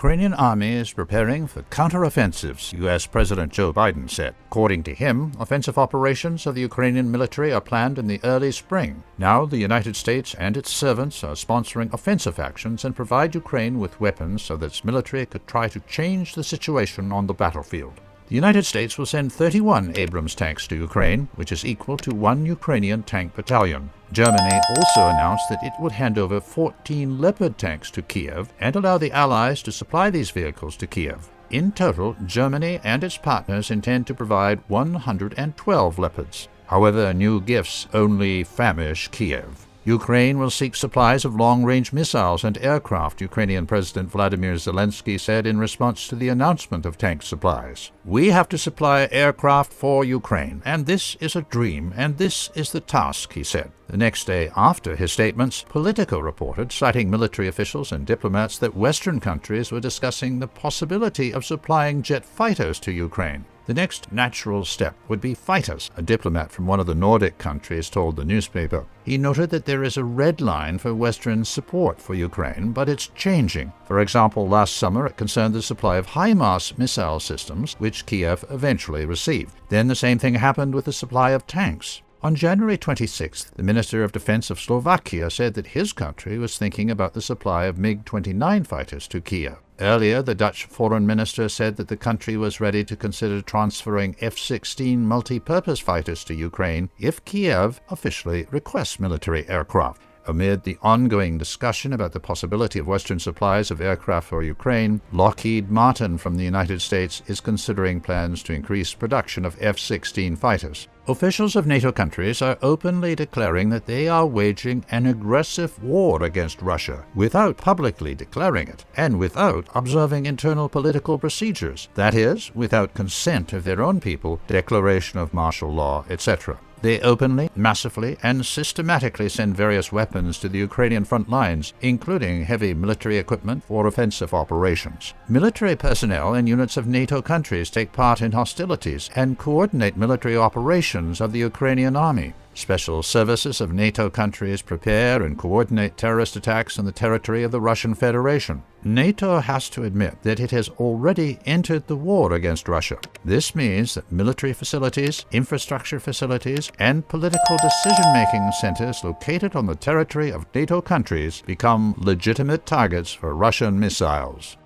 Ukrainian army is preparing for counteroffensives, U.S. President Joe Biden said. According to him, offensive operations of the Ukrainian military are planned in the early spring. Now, the United States and its servants are sponsoring offensive actions and provide Ukraine with weapons so that its military could try to change the situation on the battlefield. The United States will send 31 Abrams tanks to Ukraine, which is equal to 1 Ukrainian tank battalion. Germany also announced that it would hand over 14 Leopard tanks to Kiev and allow the Allies to supply these vehicles to Kiev. In total, Germany and its partners intend to provide 112 Leopards. However, new gifts only famish Kiev. Ukraine will seek supplies of long-range missiles and aircraft, Ukrainian President Vladimir Zelensky said in response to the announcement of tank supplies. "We have to supply aircraft for Ukraine, and this is a dream, and this is the task," he said. The next day after his statements, Politico reported, citing military officials and diplomats, that Western countries were discussing the possibility of supplying jet fighters to Ukraine. The next natural step would be fighters, a diplomat from one of the Nordic countries told the newspaper. He noted that there is a red line for Western support for Ukraine, but it's changing. For example, last summer it concerned the supply of HIMARS missile systems, which Kiev eventually received. Then the same thing happened with the supply of tanks. On January 26th, the Minister of Defense of Slovakia said that his country was thinking about the supply of MiG-29 fighters to Kiev. Earlier, the Dutch foreign minister said that the country was ready to consider transferring F-16 multi-purpose fighters to Ukraine if Kiev officially requests military aircraft. Amid the ongoing discussion about the possibility of Western supplies of aircraft for Ukraine, Lockheed Martin from the United States is considering plans to increase production of F-16 fighters. Officials of NATO countries are openly declaring that they are waging an aggressive war against Russia without publicly declaring it and without observing internal political procedures, that is, without consent of their own people, declaration of martial law, etc. They openly, massively, and systematically send various weapons to the Ukrainian front lines, including heavy military equipment for offensive operations. Military personnel and units of NATO countries take part in hostilities and coordinate military operations of the Ukrainian army. Special services of NATO countries prepare and coordinate terrorist attacks on the territory of the Russian Federation. NATO has to admit that it has already entered the war against Russia. This means that military facilities, infrastructure facilities, and political decision-making centers located on the territory of NATO countries become legitimate targets for Russian missiles.